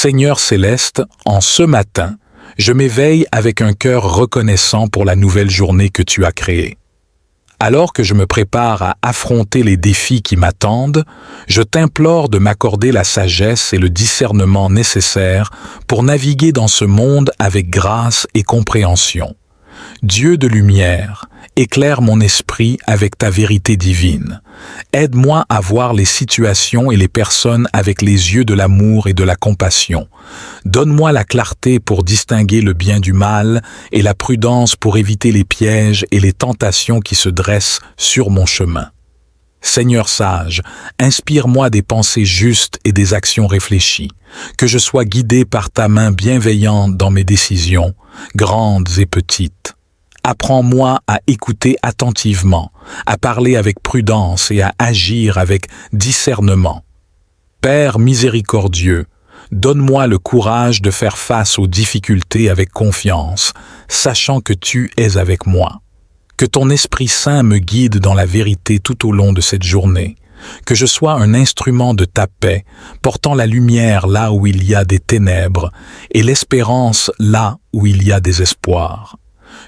Seigneur céleste, en ce matin, je m'éveille avec un cœur reconnaissant pour la nouvelle journée que tu as créée. Alors que je me prépare à affronter les défis qui m'attendent, je t'implore de m'accorder la sagesse et le discernement nécessaires pour naviguer dans ce monde avec grâce et compréhension. Dieu de lumière, éclaire mon esprit avec ta vérité divine. Aide-moi à voir les situations et les personnes avec les yeux de l'amour et de la compassion. Donne-moi la clarté pour distinguer le bien du mal et la prudence pour éviter les pièges et les tentations qui se dressent sur mon chemin. Seigneur sage, inspire-moi des pensées justes et des actions réfléchies, que je sois guidé par ta main bienveillante dans mes décisions, grandes et petites. Apprends-moi à écouter attentivement, à parler avec prudence et à agir avec discernement. Père miséricordieux, donne-moi le courage de faire face aux difficultés avec confiance, sachant que tu es avec moi. Que ton Esprit Saint me guide dans la vérité tout au long de cette journée. Que je sois un instrument de ta paix, portant la lumière là où il y a des ténèbres et l'espérance là où il y a des espoirs.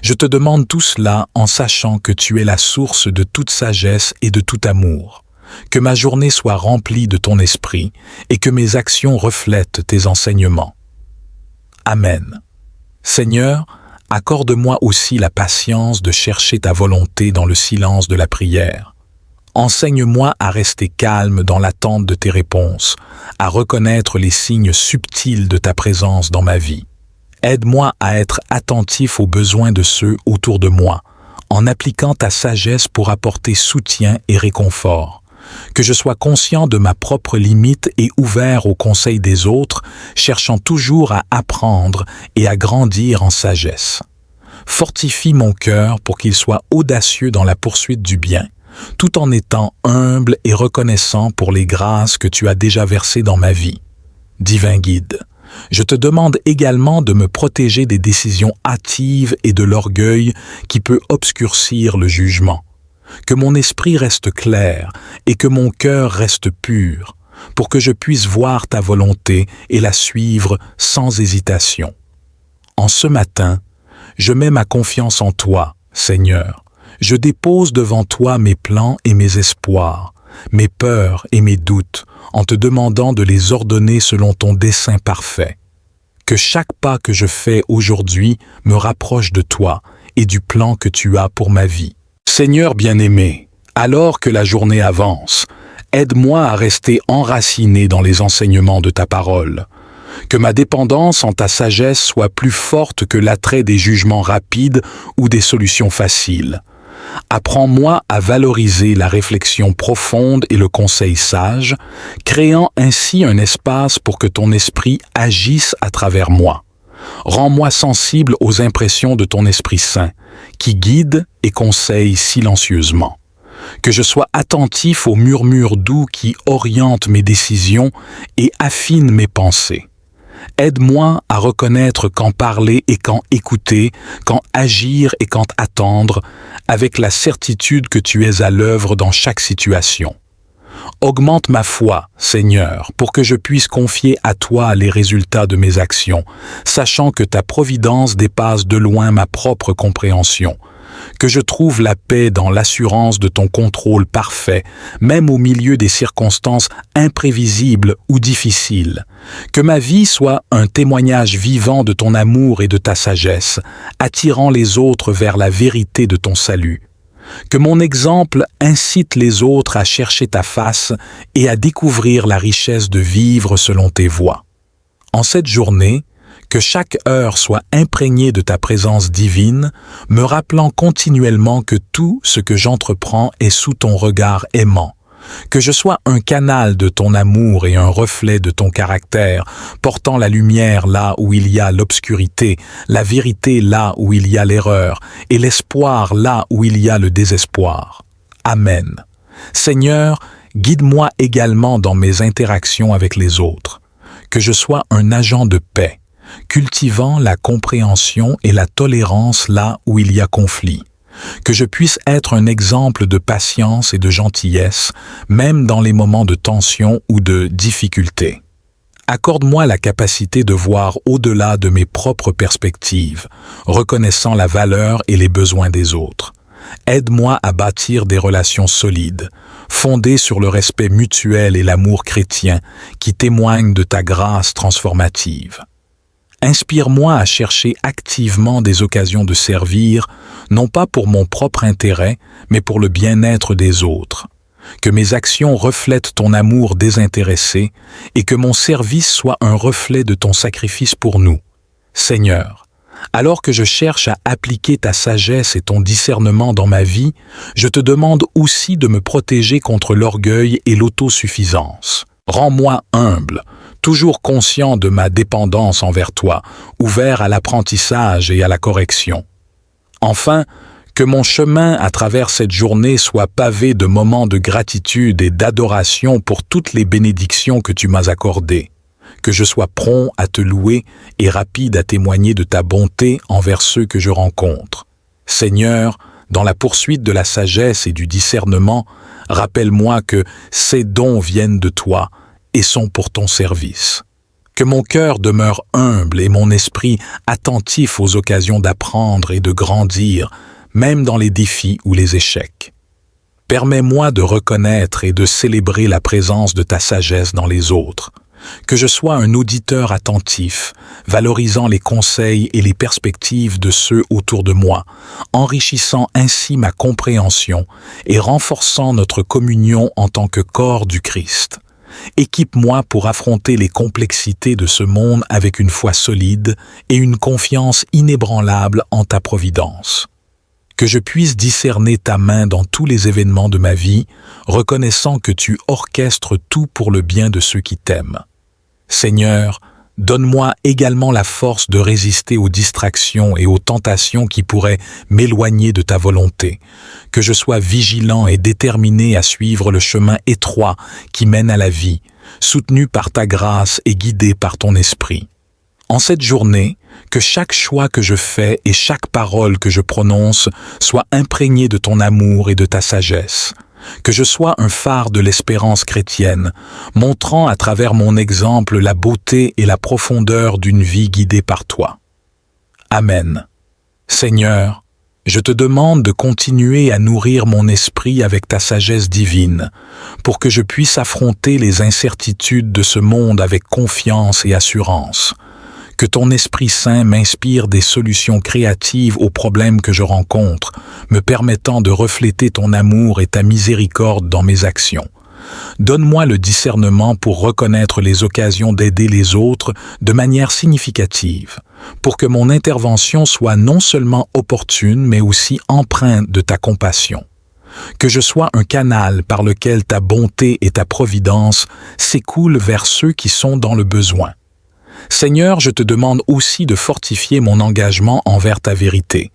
Je te demande tout cela en sachant que tu es la source de toute sagesse et de tout amour. Que ma journée soit remplie de ton esprit et que mes actions reflètent tes enseignements. Amen. Seigneur, accorde-moi aussi la patience de chercher ta volonté dans le silence de la prière. Enseigne-moi à rester calme dans l'attente de tes réponses, à reconnaître les signes subtils de ta présence dans ma vie. Aide-moi à être attentif aux besoins de ceux autour de moi, en appliquant ta sagesse pour apporter soutien et réconfort. Que je sois conscient de ma propre limite et ouvert aux conseils des autres, cherchant toujours à apprendre et à grandir en sagesse. Fortifie mon cœur pour qu'il soit audacieux dans la poursuite du bien, tout en étant humble et reconnaissant pour les grâces que tu as déjà versées dans ma vie. Divin guide, je te demande également de me protéger des décisions hâtives et de l'orgueil qui peut obscurcir le jugement. Que mon esprit reste clair et que mon cœur reste pur, pour que je puisse voir ta volonté et la suivre sans hésitation. En ce matin, je mets ma confiance en toi, Seigneur. Je dépose devant toi mes plans et mes espoirs, mes peurs et mes doutes, en te demandant de les ordonner selon ton dessein parfait. Que chaque pas que je fais aujourd'hui me rapproche de toi et du plan que tu as pour ma vie. Seigneur bien-aimé, alors que la journée avance, aide-moi à rester enraciné dans les enseignements de ta parole. Que ma dépendance en ta sagesse soit plus forte que l'attrait des jugements rapides ou des solutions faciles. Apprends-moi à valoriser la réflexion profonde et le conseil sage, créant ainsi un espace pour que ton esprit agisse à travers moi. Rends-moi sensible aux impressions de ton Esprit Saint, qui guide et conseille silencieusement. Que je sois attentif aux murmures doux qui orientent mes décisions et affinent mes pensées. Aide-moi à reconnaître quand parler et quand écouter, quand agir et quand attendre, avec la certitude que tu es à l'œuvre dans chaque situation. Augmente ma foi, Seigneur, pour que je puisse confier à toi les résultats de mes actions, sachant que ta providence dépasse de loin ma propre compréhension. Que je trouve la paix dans l'assurance de ton contrôle parfait, même au milieu des circonstances imprévisibles ou difficiles. Que ma vie soit un témoignage vivant de ton amour et de ta sagesse, attirant les autres vers la vérité de ton salut. Que mon exemple incite les autres à chercher ta face et à découvrir la richesse de vivre selon tes voies. En cette journée, que chaque heure soit imprégnée de ta présence divine, me rappelant continuellement que tout ce que j'entreprends est sous ton regard aimant. Que je sois un canal de ton amour et un reflet de ton caractère, portant la lumière là où il y a l'obscurité, la vérité là où il y a l'erreur, et l'espoir là où il y a le désespoir. Amen. Seigneur, guide-moi également dans mes interactions avec les autres. Que je sois un agent de paix, cultivant la compréhension et la tolérance là où il y a conflit. Que je puisse être un exemple de patience et de gentillesse, même dans les moments de tension ou de difficulté. Accorde-moi la capacité de voir au-delà de mes propres perspectives, reconnaissant la valeur et les besoins des autres. Aide-moi à bâtir des relations solides, fondées sur le respect mutuel et l'amour chrétien qui témoignent de ta grâce transformative. Inspire-moi à chercher activement des occasions de servir, non pas pour mon propre intérêt, mais pour le bien-être des autres. Que mes actions reflètent ton amour désintéressé et que mon service soit un reflet de ton sacrifice pour nous. Seigneur, alors que je cherche à appliquer ta sagesse et ton discernement dans ma vie, je te demande aussi de me protéger contre l'orgueil et l'autosuffisance. Rends-moi humble, toujours conscient de ma dépendance envers toi, ouvert à l'apprentissage et à la correction. Enfin, que mon chemin à travers cette journée soit pavé de moments de gratitude et d'adoration pour toutes les bénédictions que tu m'as accordées. Que je sois prompt à te louer et rapide à témoigner de ta bonté envers ceux que je rencontre. Seigneur, dans la poursuite de la sagesse et du discernement, rappelle-moi que ces dons viennent de toi et sont pour ton service. Que mon cœur demeure humble et mon esprit attentif aux occasions d'apprendre et de grandir, même dans les défis ou les échecs. Permets-moi de reconnaître et de célébrer la présence de ta sagesse dans les autres. Que je sois un auditeur attentif, valorisant les conseils et les perspectives de ceux autour de moi, enrichissant ainsi ma compréhension et renforçant notre communion en tant que corps du Christ. Équipe-moi pour affronter les complexités de ce monde avec une foi solide et une confiance inébranlable en ta providence. Que je puisse discerner ta main dans tous les événements de ma vie, reconnaissant que tu orchestres tout pour le bien de ceux qui t'aiment. Seigneur, donne-moi également la force de résister aux distractions et aux tentations qui pourraient m'éloigner de ta volonté, que je sois vigilant et déterminé à suivre le chemin étroit qui mène à la vie, soutenu par ta grâce et guidé par ton esprit. En cette journée, que chaque choix que je fais et chaque parole que je prononce soit imprégné de ton amour et de ta sagesse. Que je sois un phare de l'espérance chrétienne, montrant à travers mon exemple la beauté et la profondeur d'une vie guidée par toi. Amen. Seigneur, je te demande de continuer à nourrir mon esprit avec ta sagesse divine, pour que je puisse affronter les incertitudes de ce monde avec confiance et assurance. Que ton Esprit Saint m'inspire des solutions créatives aux problèmes que je rencontre, me permettant de refléter ton amour et ta miséricorde dans mes actions. Donne-moi le discernement pour reconnaître les occasions d'aider les autres de manière significative, pour que mon intervention soit non seulement opportune, mais aussi empreinte de ta compassion. Que je sois un canal par lequel ta bonté et ta providence s'écoulent vers ceux qui sont dans le besoin. Seigneur, je te demande aussi de fortifier mon engagement envers ta vérité,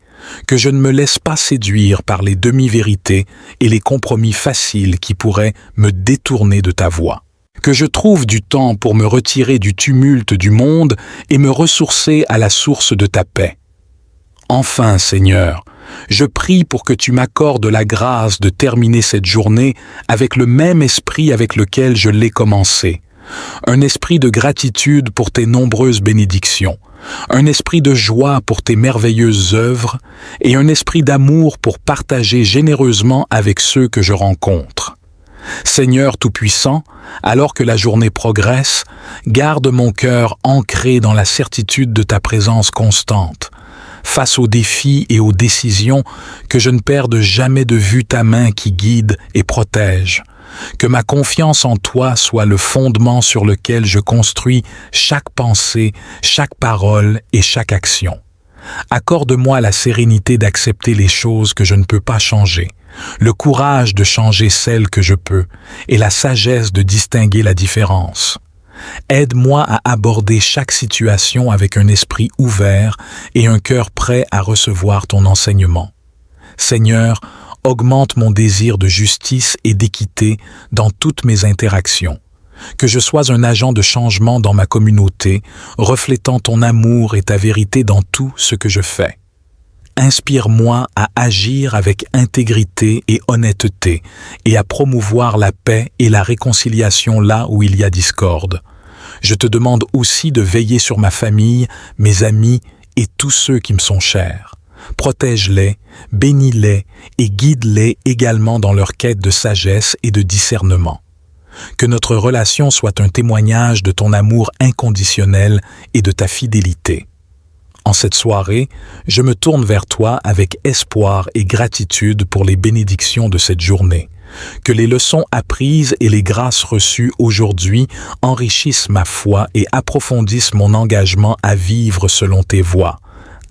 que je ne me laisse pas séduire par les demi-vérités et les compromis faciles qui pourraient me détourner de ta voie. Que je trouve du temps pour me retirer du tumulte du monde et me ressourcer à la source de ta paix. Enfin, Seigneur, je prie pour que tu m'accordes la grâce de terminer cette journée avec le même esprit avec lequel je l'ai commencée. Un esprit de gratitude pour tes nombreuses bénédictions, un esprit de joie pour tes merveilleuses œuvres et un esprit d'amour pour partager généreusement avec ceux que je rencontre. Seigneur Tout-Puissant, alors que la journée progresse, garde mon cœur ancré dans la certitude de ta présence constante. Face aux défis et aux décisions, que je ne perde jamais de vue ta main qui guide et protège. Que ma confiance en toi soit le fondement sur lequel je construis chaque pensée, chaque parole et chaque action. Accorde-moi la sérénité d'accepter les choses que je ne peux pas changer, le courage de changer celles que je peux et la sagesse de distinguer la différence. Aide-moi à aborder chaque situation avec un esprit ouvert et un cœur prêt à recevoir ton enseignement. Seigneur, augmente mon désir de justice et d'équité dans toutes mes interactions. Que je sois un agent de changement dans ma communauté, reflétant ton amour et ta vérité dans tout ce que je fais. Inspire-moi à agir avec intégrité et honnêteté et à promouvoir la paix et la réconciliation là où il y a discorde. Je te demande aussi de veiller sur ma famille, mes amis et tous ceux qui me sont chers. Protège-les, bénis-les et guide-les également dans leur quête de sagesse et de discernement. Que notre relation soit un témoignage de ton amour inconditionnel et de ta fidélité. En cette soirée, je me tourne vers toi avec espoir et gratitude pour les bénédictions de cette journée. Que les leçons apprises et les grâces reçues aujourd'hui enrichissent ma foi et approfondissent mon engagement à vivre selon tes voies.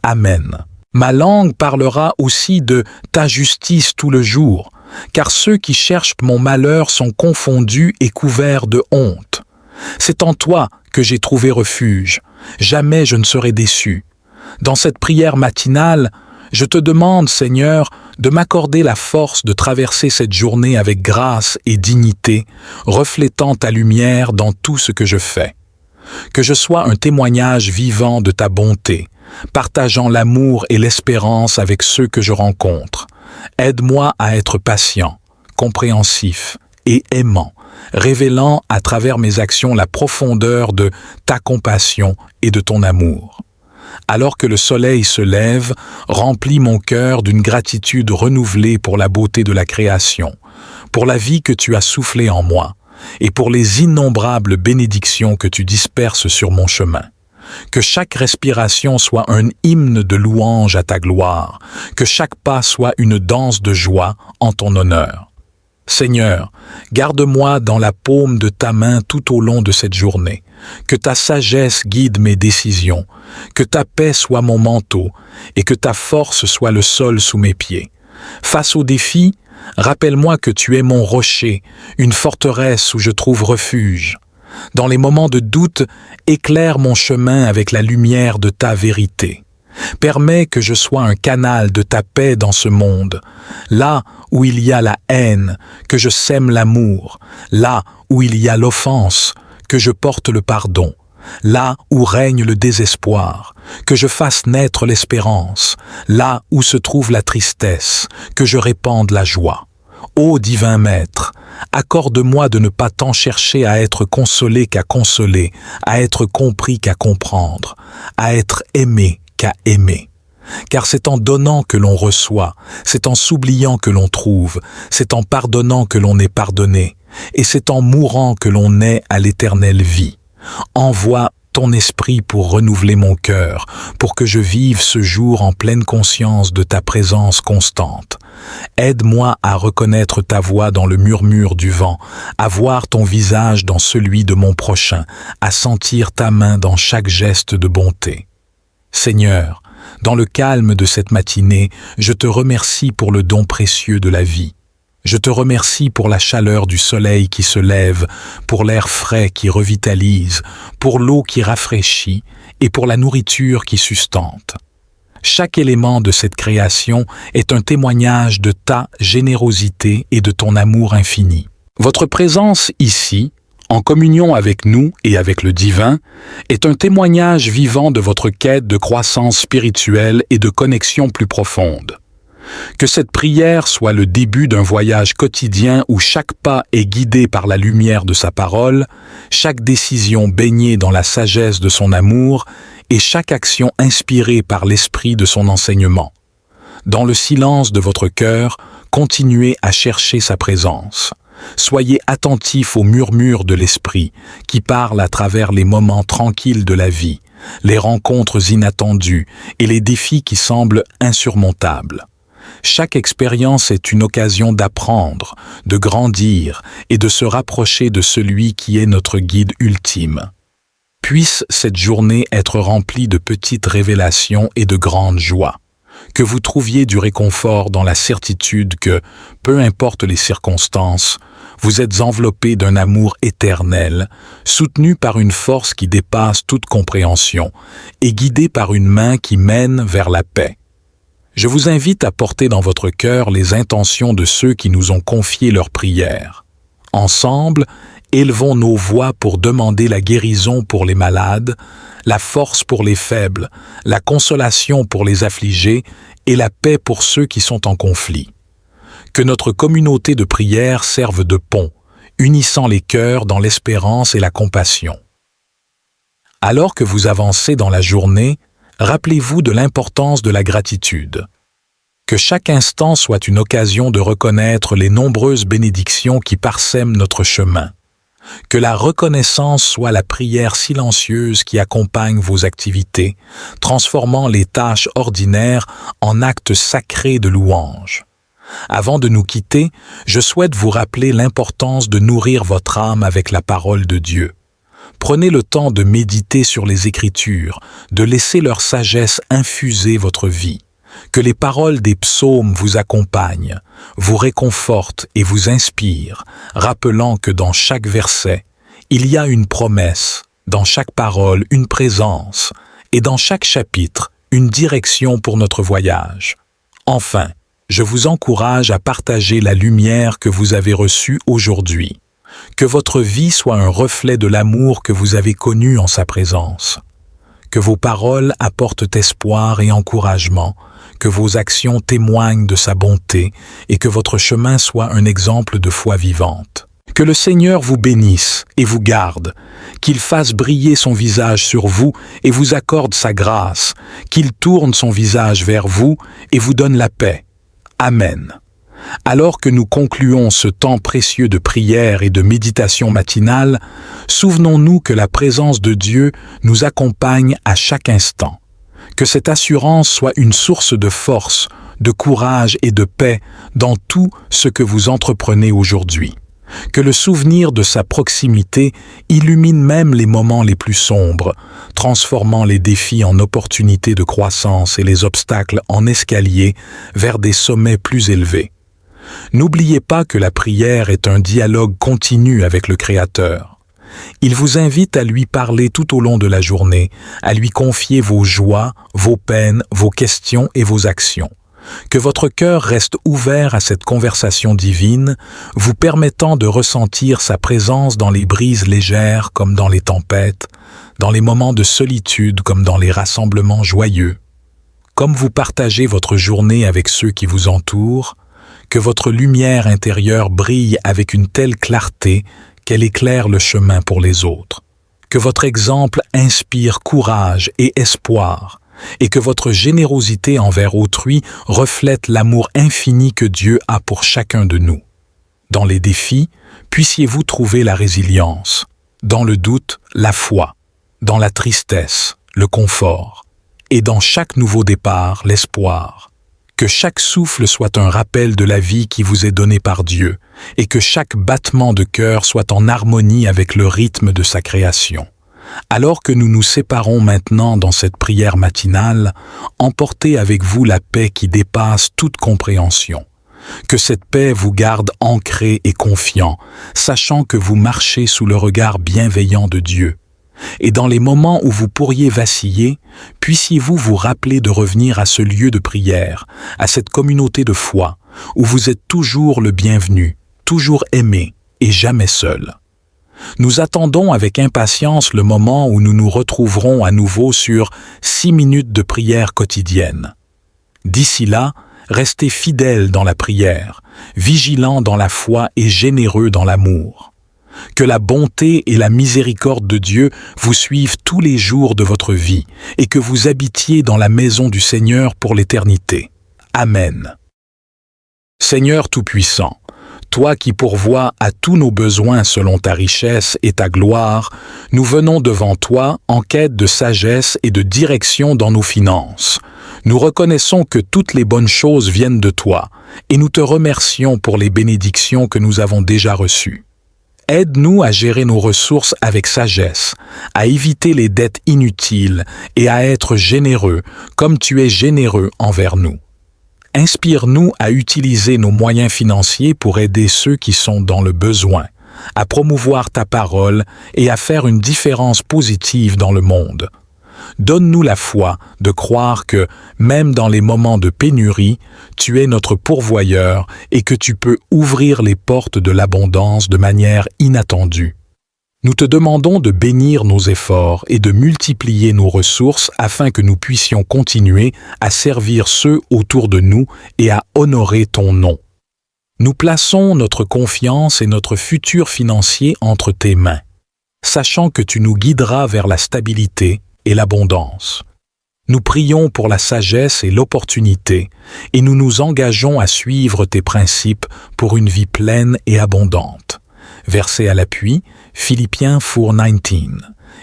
Amen. Ma langue parlera aussi de ta justice tout le jour, car ceux qui cherchent mon malheur sont confondus et couverts de honte. C'est en toi que j'ai trouvé refuge. Jamais je ne serai déçu. Dans cette prière matinale, je te demande, Seigneur, de m'accorder la force de traverser cette journée avec grâce et dignité, reflétant ta lumière dans tout ce que je fais. Que je sois un témoignage vivant de ta bonté, partageant l'amour et l'espérance avec ceux que je rencontre. Aide-moi à être patient, compréhensif et aimant, révélant à travers mes actions la profondeur de ta compassion et de ton amour. Alors que le soleil se lève, remplis mon cœur d'une gratitude renouvelée pour la beauté de la création, pour la vie que tu as soufflée en moi, et pour les innombrables bénédictions que tu disperses sur mon chemin. Que chaque respiration soit un hymne de louange à ta gloire, que chaque pas soit une danse de joie en ton honneur. Seigneur, garde-moi dans la paume de ta main tout au long de cette journée. Que ta sagesse guide mes décisions, que ta paix soit mon manteau et que ta force soit le sol sous mes pieds. Face aux défis, rappelle-moi que tu es mon rocher, une forteresse où je trouve refuge. Dans les moments de doute, éclaire mon chemin avec la lumière de ta vérité. Permets que je sois un canal de ta paix dans ce monde. Là où il y a la haine, que je sème l'amour. Là où il y a l'offense, que je porte le pardon. Là où règne le désespoir, que je fasse naître l'espérance. Là où se trouve la tristesse, que je répande la joie. Ô divin Maître, accorde-moi de ne pas tant chercher à être consolé qu'à consoler, à être compris qu'à comprendre, à être aimé qu'à aimer. Car c'est en donnant que l'on reçoit, c'est en s'oubliant que l'on trouve, c'est en pardonnant que l'on est pardonné, et c'est en mourant que l'on naît à l'éternelle vie. Envoie ton esprit pour renouveler mon cœur, pour que je vive ce jour en pleine conscience de ta présence constante. Aide-moi à reconnaître ta voix dans le murmure du vent, à voir ton visage dans celui de mon prochain, à sentir ta main dans chaque geste de bonté. Seigneur, dans le calme de cette matinée, je te remercie pour le don précieux de la vie. Je te remercie pour la chaleur du soleil qui se lève, pour l'air frais qui revitalise, pour l'eau qui rafraîchit et pour la nourriture qui sustente. Chaque élément de cette création est un témoignage de ta générosité et de ton amour infini. Votre présence ici, en communion avec nous et avec le divin, est un témoignage vivant de votre quête de croissance spirituelle et de connexion plus profonde. Que cette prière soit le début d'un voyage quotidien où chaque pas est guidé par la lumière de sa parole, chaque décision baignée dans la sagesse de son amour et chaque action inspirée par l'esprit de son enseignement. Dans le silence de votre cœur, continuez à chercher sa présence. Soyez attentifs aux murmures de l'esprit qui parle à travers les moments tranquilles de la vie, les rencontres inattendues et les défis qui semblent insurmontables. Chaque expérience est une occasion d'apprendre, de grandir et de se rapprocher de celui qui est notre guide ultime. Puisse cette journée être remplie de petites révélations et de grandes joies. Que vous trouviez du réconfort dans la certitude que, peu importe les circonstances, vous êtes enveloppé d'un amour éternel, soutenu par une force qui dépasse toute compréhension et guidé par une main qui mène vers la paix. Je vous invite à porter dans votre cœur les intentions de ceux qui nous ont confié leurs prières. Ensemble, élevons nos voix pour demander la guérison pour les malades, la force pour les faibles, la consolation pour les affligés et la paix pour ceux qui sont en conflit. Que notre communauté de prière serve de pont, unissant les cœurs dans l'espérance et la compassion. Alors que vous avancez dans la journée, rappelez-vous de l'importance de la gratitude. Que chaque instant soit une occasion de reconnaître les nombreuses bénédictions qui parsèment notre chemin. Que la reconnaissance soit la prière silencieuse qui accompagne vos activités, transformant les tâches ordinaires en actes sacrés de louange. Avant de nous quitter, je souhaite vous rappeler l'importance de nourrir votre âme avec la parole de Dieu. Prenez le temps de méditer sur les Écritures, de laisser leur sagesse infuser votre vie. Que les paroles des psaumes vous accompagnent, vous réconfortent et vous inspirent, rappelant que dans chaque verset, il y a une promesse, dans chaque parole une présence, et dans chaque chapitre une direction pour notre voyage. Enfin, je vous encourage à partager la lumière que vous avez reçue aujourd'hui. Que votre vie soit un reflet de l'amour que vous avez connu en sa présence. Que vos paroles apportent espoir et encouragement, que vos actions témoignent de sa bonté et que votre chemin soit un exemple de foi vivante. Que le Seigneur vous bénisse et vous garde, qu'il fasse briller son visage sur vous et vous accorde sa grâce, qu'il tourne son visage vers vous et vous donne la paix. Amen. Alors que nous concluons ce temps précieux de prière et de méditation matinale, souvenons-nous que la présence de Dieu nous accompagne à chaque instant. Que cette assurance soit une source de force, de courage et de paix dans tout ce que vous entreprenez aujourd'hui. Que le souvenir de sa proximité illumine même les moments les plus sombres, transformant les défis en opportunités de croissance et les obstacles en escaliers vers des sommets plus élevés. N'oubliez pas que la prière est un dialogue continu avec le Créateur. Il vous invite à lui parler tout au long de la journée, à lui confier vos joies, vos peines, vos questions et vos actions. Que votre cœur reste ouvert à cette conversation divine, vous permettant de ressentir sa présence dans les brises légères comme dans les tempêtes, dans les moments de solitude comme dans les rassemblements joyeux. Comme vous partagez votre journée avec ceux qui vous entourent, que votre lumière intérieure brille avec une telle clarté qu'elle éclaire le chemin pour les autres. Que votre exemple inspire courage et espoir, et que votre générosité envers autrui reflète l'amour infini que Dieu a pour chacun de nous. Dans les défis, puissiez-vous trouver la résilience, dans le doute, la foi, dans la tristesse, le confort, et dans chaque nouveau départ, l'espoir. Que chaque souffle soit un rappel de la vie qui vous est donnée par Dieu, et que chaque battement de cœur soit en harmonie avec le rythme de sa création. Alors que nous nous séparons maintenant dans cette prière matinale, emportez avec vous la paix qui dépasse toute compréhension. Que cette paix vous garde ancré et confiant, sachant que vous marchez sous le regard bienveillant de Dieu. Et dans les moments où vous pourriez vaciller, puissiez-vous vous rappeler de revenir à ce lieu de prière, à cette communauté de foi, où vous êtes toujours le bienvenu, toujours aimé et jamais seul. Nous attendons avec impatience le moment où nous nous retrouverons à nouveau sur 6 minutes de prière quotidienne. D'ici là, restez fidèles dans la prière, vigilants dans la foi et généreux dans l'amour. Que la bonté et la miséricorde de Dieu vous suivent tous les jours de votre vie et que vous habitiez dans la maison du Seigneur pour l'éternité. Amen. Seigneur Tout-Puissant, toi qui pourvois à tous nos besoins selon ta richesse et ta gloire, nous venons devant toi en quête de sagesse et de direction dans nos finances. Nous reconnaissons que toutes les bonnes choses viennent de toi et nous te remercions pour les bénédictions que nous avons déjà reçues. Aide-nous à gérer nos ressources avec sagesse, à éviter les dettes inutiles et à être généreux comme tu es généreux envers nous. Inspire-nous à utiliser nos moyens financiers pour aider ceux qui sont dans le besoin, à promouvoir ta parole et à faire une différence positive dans le monde. Donne-nous la foi de croire que, même dans les moments de pénurie, tu es notre pourvoyeur et que tu peux ouvrir les portes de l'abondance de manière inattendue. Nous te demandons de bénir nos efforts et de multiplier nos ressources afin que nous puissions continuer à servir ceux autour de nous et à honorer ton nom. Nous plaçons notre confiance et notre futur financier entre tes mains. sachant que tu nous guideras vers la stabilité et l'abondance. Nous prions pour la sagesse et l'opportunité, et nous nous engageons à suivre tes principes pour une vie pleine et abondante. Verset à l'appui, Philippiens 4:19.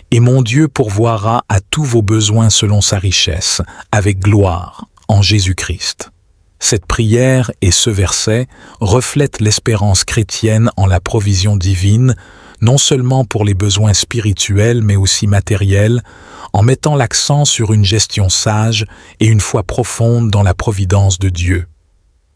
Et mon Dieu pourvoira à tous vos besoins selon sa richesse, avec gloire, en Jésus-Christ. Cette prière et ce verset reflètent l'espérance chrétienne en la provision divine, non seulement pour les besoins spirituels mais aussi matériels, en mettant l'accent sur une gestion sage et une foi profonde dans la providence de Dieu.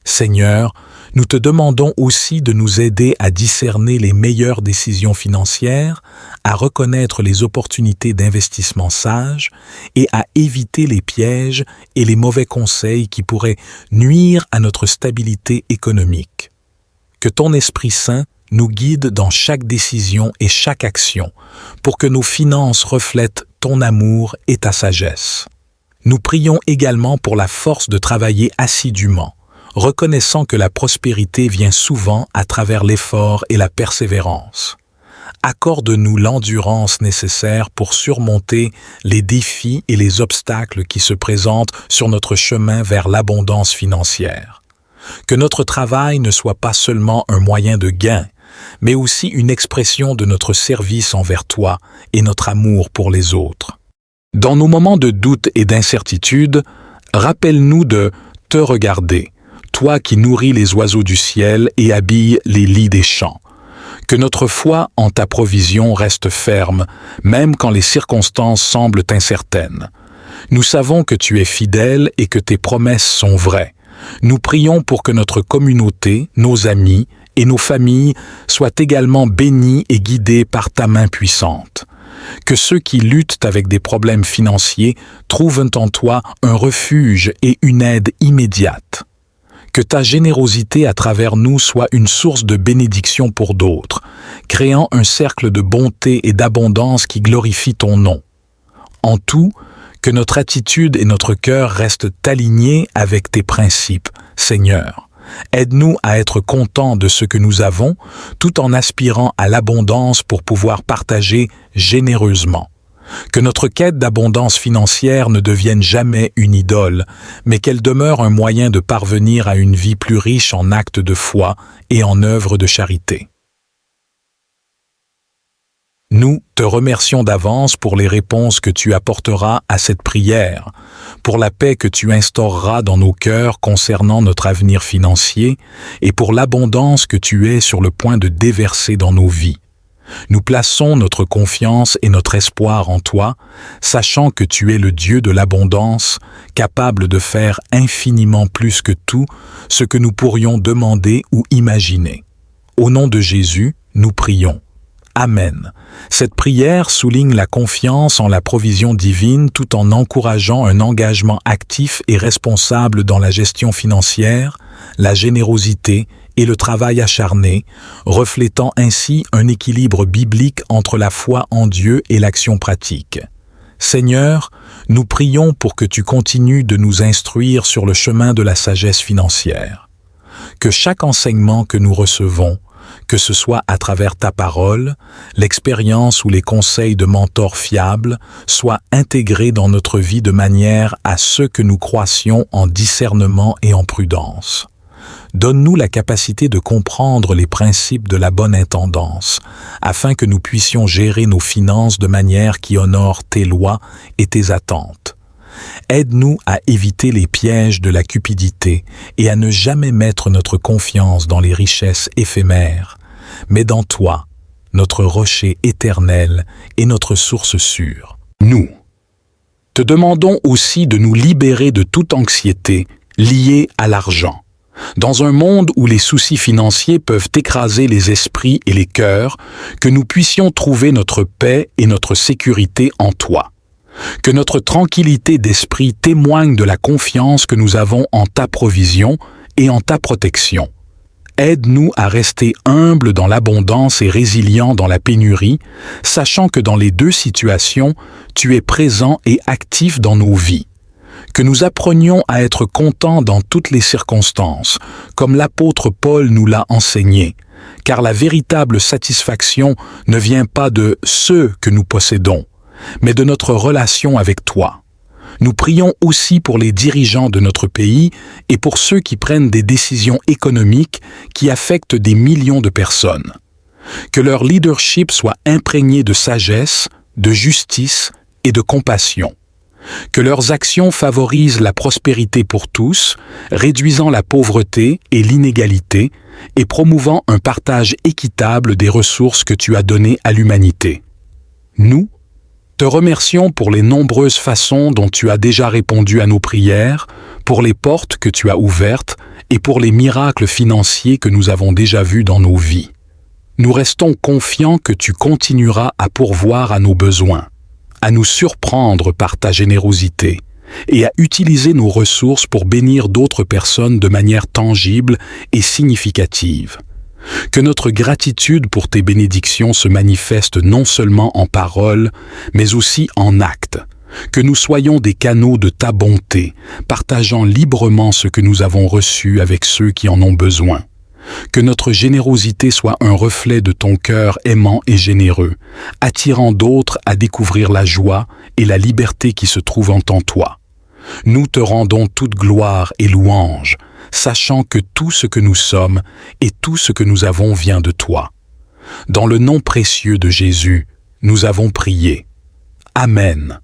Seigneur, nous te demandons aussi de nous aider à discerner les meilleures décisions financières, à reconnaître les opportunités d'investissement sages et à éviter les pièges et les mauvais conseils qui pourraient nuire à notre stabilité économique. Que ton Esprit Saint nous guide dans chaque décision et chaque action pour que nos finances reflètent ton amour et ta sagesse. Nous prions également pour la force de travailler assidûment, reconnaissant que la prospérité vient souvent à travers l'effort et la persévérance. Accorde-nous l'endurance nécessaire pour surmonter les défis et les obstacles qui se présentent sur notre chemin vers l'abondance financière. Que notre travail ne soit pas seulement un moyen de gain, mais aussi une expression de notre service envers toi et notre amour pour les autres. Dans nos moments de doute et d'incertitude, rappelle-nous de te regarder, toi qui nourris les oiseaux du ciel et habilles les lits des champs. Que notre foi en ta provision reste ferme, même quand les circonstances semblent incertaines. Nous savons que tu es fidèle et que tes promesses sont vraies. Nous prions pour que notre communauté, nos amis et nos familles soient également bénis et guidés par ta main puissante. Que ceux qui luttent avec des problèmes financiers trouvent en toi un refuge et une aide immédiate. Que ta générosité à travers nous soit une source de bénédiction pour d'autres, créant un cercle de bonté et d'abondance qui glorifie ton nom. En tout, que notre attitude et notre cœur restent alignés avec tes principes, Seigneur. Aide-nous à être contents de ce que nous avons, tout en aspirant à l'abondance pour pouvoir partager généreusement. Que notre quête d'abondance financière ne devienne jamais une idole, mais qu'elle demeure un moyen de parvenir à une vie plus riche en actes de foi et en œuvres de charité. Nous te remercions d'avance pour les réponses que tu apporteras à cette prière, pour la paix que tu instaureras dans nos cœurs concernant notre avenir financier et pour l'abondance que tu es sur le point de déverser dans nos vies. Nous plaçons notre confiance et notre espoir en toi, sachant que tu es le Dieu de l'abondance, capable de faire infiniment plus que tout ce que nous pourrions demander ou imaginer. Au nom de Jésus, nous prions. Amen. Cette prière souligne la confiance en la provision divine tout en encourageant un engagement actif et responsable dans la gestion financière, la générosité et le travail acharné, reflétant ainsi un équilibre biblique entre la foi en Dieu et l'action pratique. Seigneur, nous prions pour que tu continues de nous instruire sur le chemin de la sagesse financière. Que chaque enseignement que nous recevons, que ce soit à travers ta parole, l'expérience ou les conseils de mentors fiables, soit intégré dans notre vie de manière à ce que nous croissions en discernement et en prudence. Donne-nous la capacité de comprendre les principes de la bonne intendance, afin que nous puissions gérer nos finances de manière qui honore tes lois et tes attentes. Aide-nous à éviter les pièges de la cupidité et à ne jamais mettre notre confiance dans les richesses éphémères, mais dans toi, notre rocher éternel et notre source sûre. Nous te demandons aussi de nous libérer de toute anxiété liée à l'argent. Dans un monde où les soucis financiers peuvent écraser les esprits et les cœurs, que nous puissions trouver notre paix et notre sécurité en toi. Que notre tranquillité d'esprit témoigne de la confiance que nous avons en ta provision et en ta protection. Aide-nous à rester humbles dans l'abondance et résilients dans la pénurie, sachant que dans les deux situations, tu es présent et actif dans nos vies. Que nous apprenions à être contents dans toutes les circonstances, comme l'apôtre Paul nous l'a enseigné, car la véritable satisfaction ne vient pas de ce que nous possédons, mais de notre relation avec toi. Nous prions aussi pour les dirigeants de notre pays et pour ceux qui prennent des décisions économiques qui affectent des millions de personnes. Que leur leadership soit imprégné de sagesse, de justice et de compassion. Que leurs actions favorisent la prospérité pour tous, réduisant la pauvreté et l'inégalité et promouvant un partage équitable des ressources que tu as données à l'humanité. Nous te remercions pour les nombreuses façons dont tu as déjà répondu à nos prières, pour les portes que tu as ouvertes et pour les miracles financiers que nous avons déjà vus dans nos vies. Nous restons confiants que tu continueras à pourvoir à nos besoins, à nous surprendre par ta générosité et à utiliser nos ressources pour bénir d'autres personnes de manière tangible et significative. Que notre gratitude pour tes bénédictions se manifeste non seulement en paroles, mais aussi en actes. Que nous soyons des canaux de ta bonté, partageant librement ce que nous avons reçu avec ceux qui en ont besoin. Que notre générosité soit un reflet de ton cœur aimant et généreux, attirant d'autres à découvrir la joie et la liberté qui se trouvent en toi. Nous te rendons toute gloire et louange, sachant que tout ce que nous sommes et tout ce que nous avons vient de toi. Dans le nom précieux de Jésus, nous avons prié. Amen.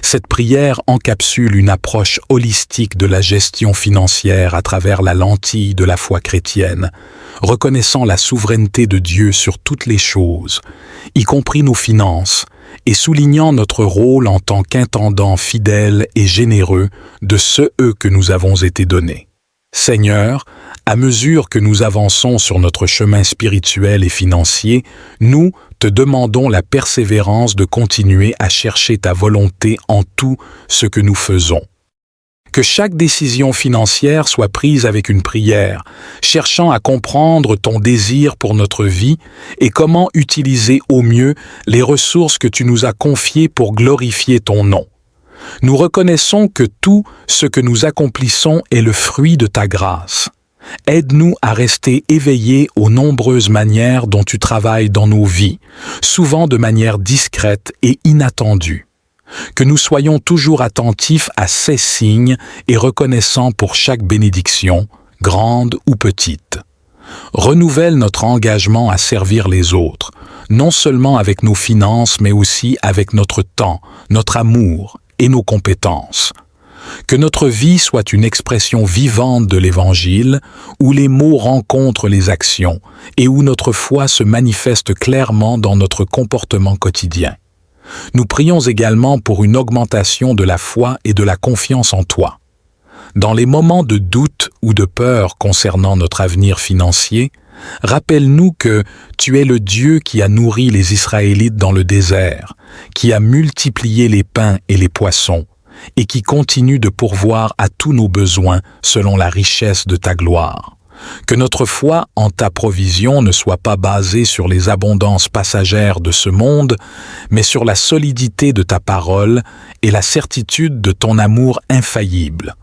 Cette prière encapsule une approche holistique de la gestion financière à travers la lentille de la foi chrétienne, reconnaissant la souveraineté de Dieu sur toutes les choses, y compris nos finances, et soulignant notre rôle en tant qu'intendant fidèle et généreux de ceux que nous avons été donnés. Seigneur, à mesure que nous avançons sur notre chemin spirituel et financier, nous te demandons la persévérance de continuer à chercher ta volonté en tout ce que nous faisons. Que chaque décision financière soit prise avec une prière, cherchant à comprendre ton désir pour notre vie et comment utiliser au mieux les ressources que tu nous as confiées pour glorifier ton nom. Nous reconnaissons que tout ce que nous accomplissons est le fruit de ta grâce. Aide-nous à rester éveillés aux nombreuses manières dont tu travailles dans nos vies, souvent de manière discrète et inattendue. Que nous soyons toujours attentifs à ces signes et reconnaissants pour chaque bénédiction, grande ou petite. Renouvelle notre engagement à servir les autres, non seulement avec nos finances, mais aussi avec notre temps, notre amour et nos compétences. Que notre vie soit une expression vivante de l'Évangile, où les mots rencontrent les actions et où notre foi se manifeste clairement dans notre comportement quotidien. Nous prions également pour une augmentation de la foi et de la confiance en toi. Dans les moments de doute ou de peur concernant notre avenir financier, rappelle-nous que tu es le Dieu qui a nourri les Israélites dans le désert, qui a multiplié les pains et les poissons, et qui continue de pourvoir à tous nos besoins selon la richesse de ta gloire. Que notre foi en ta provision ne soit pas basée sur les abondances passagères de ce monde, mais sur la solidité de ta parole et la certitude de ton amour infaillible.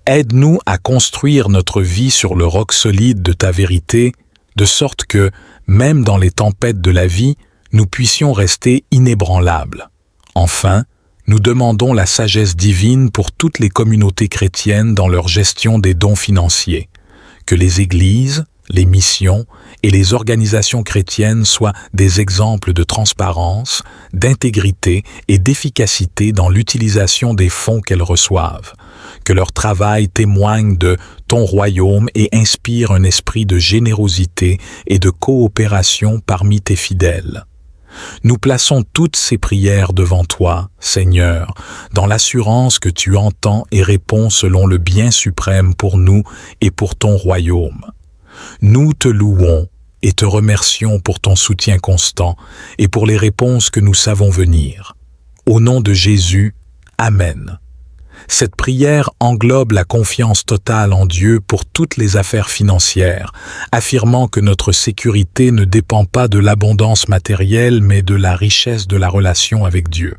Aide-nous à construire notre vie sur le roc solide de ta vérité, de sorte que, même dans les tempêtes de la vie, nous puissions rester inébranlables. Enfin, nous demandons la sagesse divine pour toutes les communautés chrétiennes dans leur gestion des dons financiers. Que les églises, les missions et les organisations chrétiennes soient des exemples de transparence, d'intégrité et d'efficacité dans l'utilisation des fonds qu'elles reçoivent. Que leur travail témoigne de ton royaume et inspire un esprit de générosité et de coopération parmi tes fidèles. Nous plaçons toutes ces prières devant toi, Seigneur, dans l'assurance que tu entends et réponds selon le bien suprême pour nous et pour ton royaume. Nous te louons et te remercions pour ton soutien constant et pour les réponses que nous savons venir. Au nom de Jésus, Amen. Cette prière englobe la confiance totale en Dieu pour toutes les affaires financières, affirmant que notre sécurité ne dépend pas de l'abondance matérielle mais de la richesse de la relation avec Dieu.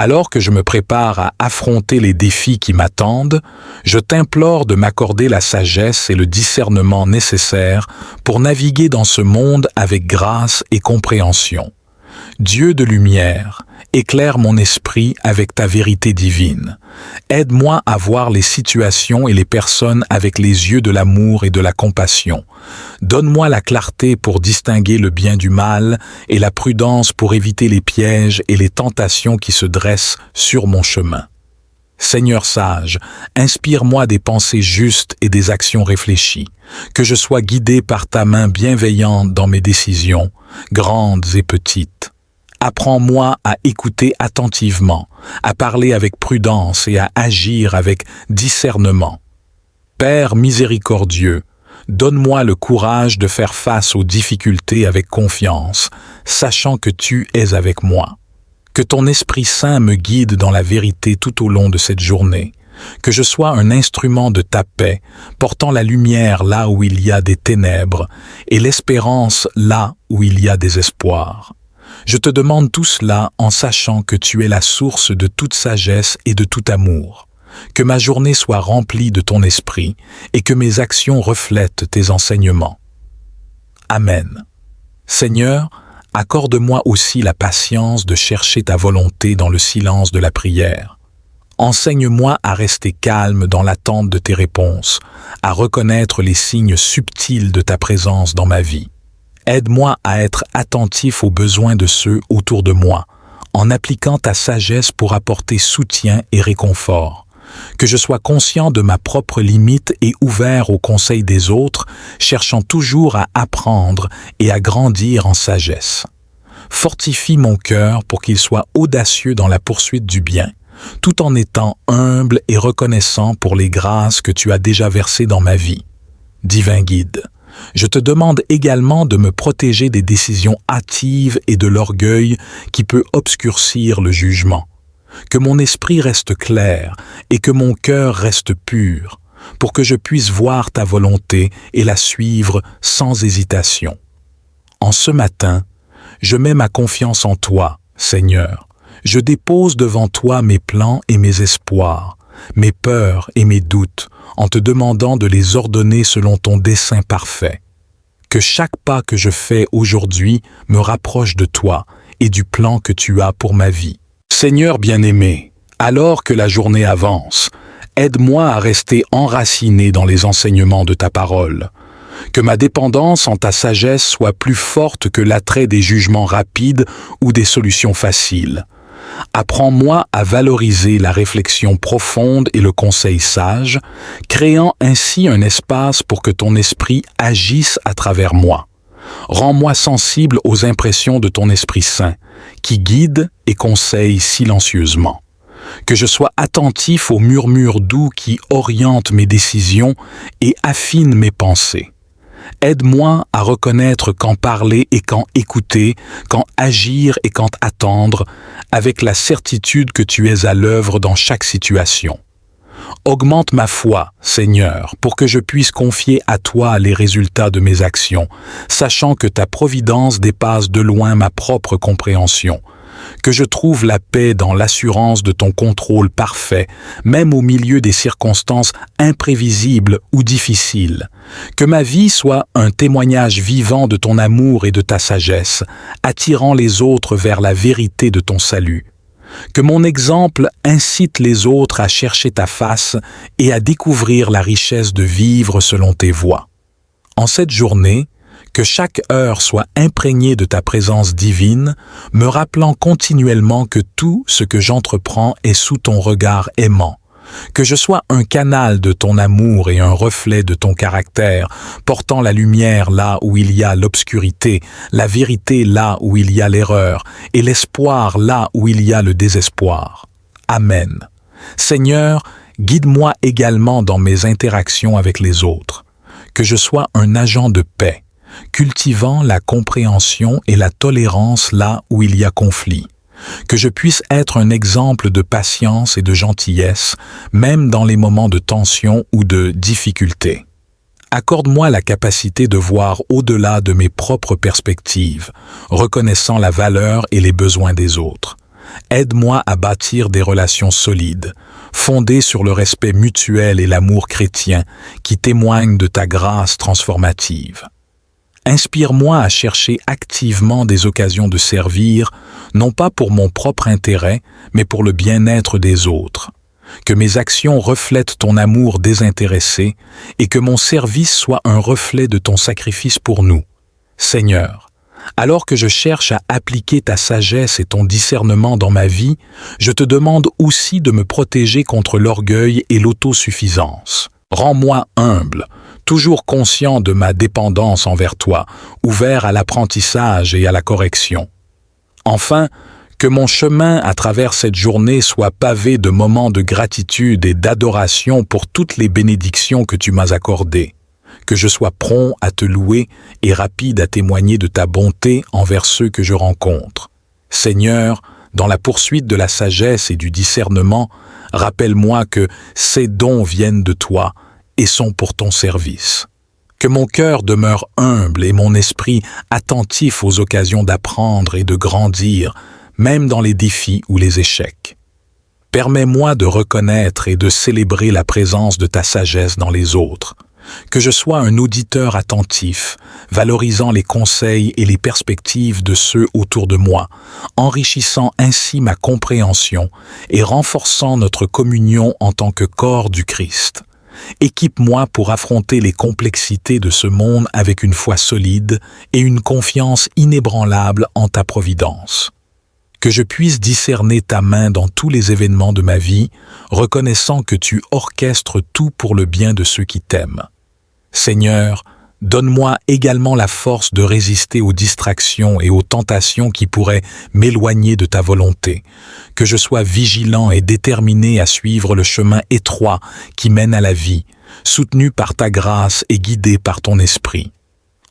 Alors que je me prépare à affronter les défis qui m'attendent, je t'implore de m'accorder la sagesse et le discernement nécessaires pour naviguer dans ce monde avec grâce et compréhension. Dieu de lumière, éclaire mon esprit avec ta vérité divine. Aide-moi à voir les situations et les personnes avec les yeux de l'amour et de la compassion. Donne-moi la clarté pour distinguer le bien du mal et la prudence pour éviter les pièges et les tentations qui se dressent sur mon chemin. Seigneur sage, inspire-moi des pensées justes et des actions réfléchies, que je sois guidé par ta main bienveillante dans mes décisions, grandes et petites. Apprends-moi à écouter attentivement, à parler avec prudence et à agir avec discernement. Père miséricordieux, donne-moi le courage de faire face aux difficultés avec confiance, sachant que tu es avec moi. Que ton Esprit Saint me guide dans la vérité tout au long de cette journée. Que je sois un instrument de ta paix, portant la lumière là où il y a des ténèbres et l'espérance là où il y a des espoirs. Je te demande tout cela en sachant que tu es la source de toute sagesse et de tout amour. Que ma journée soit remplie de ton esprit et que mes actions reflètent tes enseignements. Amen. Seigneur, accorde-moi aussi la patience de chercher ta volonté dans le silence de la prière. Enseigne-moi à rester calme dans l'attente de tes réponses, à reconnaître les signes subtils de ta présence dans ma vie. Aide-moi à être attentif aux besoins de ceux autour de moi, en appliquant ta sagesse pour apporter soutien et réconfort. Que je sois conscient de ma propre limite et ouvert aux conseils des autres, cherchant toujours à apprendre et à grandir en sagesse. Fortifie mon cœur pour qu'il soit audacieux dans la poursuite du bien, tout en étant humble et reconnaissant pour les grâces que tu as déjà versées dans ma vie. Divin guide, je te demande également de me protéger des décisions hâtives et de l'orgueil qui peut obscurcir le jugement. Que mon esprit reste clair et que mon cœur reste pur, pour que je puisse voir ta volonté et la suivre sans hésitation. En ce matin, je mets ma confiance en toi, Seigneur. Je dépose devant toi mes plans et mes espoirs, mes peurs et mes doutes, en te demandant de les ordonner selon ton dessein parfait. Que chaque pas que je fais aujourd'hui me rapproche de toi et du plan que tu as pour ma vie. Seigneur bien-aimé, alors que la journée avance, aide-moi à rester enraciné dans les enseignements de ta parole. Que ma dépendance en ta sagesse soit plus forte que l'attrait des jugements rapides ou des solutions faciles. Apprends-moi à valoriser la réflexion profonde et le conseil sage, créant ainsi un espace pour que ton esprit agisse à travers moi. Rends-moi sensible aux impressions de ton Esprit Saint, qui guide et conseille silencieusement. Que je sois attentif aux murmures doux qui orientent mes décisions et affinent mes pensées. Aide-moi à reconnaître quand parler et quand écouter, quand agir et quand attendre, avec la certitude que tu es à l'œuvre dans chaque situation. Augmente ma foi, Seigneur, pour que je puisse confier à toi les résultats de mes actions, sachant que ta providence dépasse de loin ma propre compréhension. Que je trouve la paix dans l'assurance de ton contrôle parfait, même au milieu des circonstances imprévisibles ou difficiles. Que ma vie soit un témoignage vivant de ton amour et de ta sagesse, attirant les autres vers la vérité de ton salut. Que mon exemple incite les autres à chercher ta face et à découvrir la richesse de vivre selon tes voies. En cette journée, que chaque heure soit imprégnée de ta présence divine, me rappelant continuellement que tout ce que j'entreprends est sous ton regard aimant. Que je sois un canal de ton amour et un reflet de ton caractère, portant la lumière là où il y a l'obscurité, la vérité là où il y a l'erreur, et l'espoir là où il y a le désespoir. Amen. Seigneur, guide-moi également dans mes interactions avec les autres. Que je sois un agent de paix, cultivant la compréhension et la tolérance là où il y a conflit. Que je puisse être un exemple de patience et de gentillesse, même dans les moments de tension ou de difficulté. Accorde-moi la capacité de voir au-delà de mes propres perspectives, reconnaissant la valeur et les besoins des autres. Aide-moi à bâtir des relations solides, fondées sur le respect mutuel et l'amour chrétien qui témoignent de ta grâce transformative. Inspire-moi à chercher activement des occasions de servir, non pas pour mon propre intérêt, mais pour le bien-être des autres. Que mes actions reflètent ton amour désintéressé et que mon service soit un reflet de ton sacrifice pour nous. Seigneur, alors que je cherche à appliquer ta sagesse et ton discernement dans ma vie, je te demande aussi de me protéger contre l'orgueil et l'autosuffisance. Rends-moi humble, toujours conscient de ma dépendance envers toi, ouvert à l'apprentissage et à la correction. Enfin, que mon chemin à travers cette journée soit pavé de moments de gratitude et d'adoration pour toutes les bénédictions que tu m'as accordées. Que je sois prompt à te louer et rapide à témoigner de ta bonté envers ceux que je rencontre. Seigneur, dans la poursuite de la sagesse et du discernement, rappelle-moi que ces dons viennent de toi et sont pour ton service. Que mon cœur demeure humble et mon esprit attentif aux occasions d'apprendre et de grandir, même dans les défis ou les échecs. Permets-moi de reconnaître et de célébrer la présence de ta sagesse dans les autres. Que je sois un auditeur attentif, valorisant les conseils et les perspectives de ceux autour de moi, enrichissant ainsi ma compréhension et renforçant notre communion en tant que corps du Christ. Équipe-moi pour affronter les complexités de ce monde avec une foi solide et une confiance inébranlable en ta providence. Que je puisse discerner ta main dans tous les événements de ma vie, reconnaissant que tu orchestres tout pour le bien de ceux qui t'aiment. Seigneur, donne-moi également la force de résister aux distractions et aux tentations qui pourraient m'éloigner de ta volonté, que je sois vigilant et déterminé à suivre le chemin étroit qui mène à la vie, soutenu par ta grâce et guidé par ton esprit.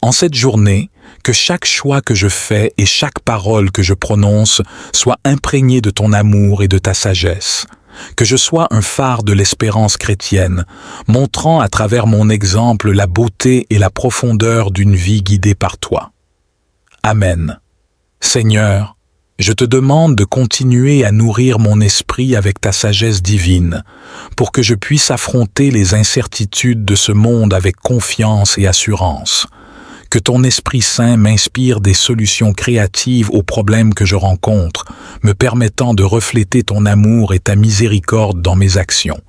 En cette journée, que chaque choix que je fais et chaque parole que je prononce soit imprégné de ton amour et de ta sagesse. Que je sois un phare de l'espérance chrétienne, montrant à travers mon exemple la beauté et la profondeur d'une vie guidée par toi. Amen. Seigneur, je te demande de continuer à nourrir mon esprit avec ta sagesse divine, pour que je puisse affronter les incertitudes de ce monde avec confiance et assurance. Que ton Esprit Saint m'inspire des solutions créatives aux problèmes que je rencontre, me permettant de refléter ton amour et ta miséricorde dans mes actions.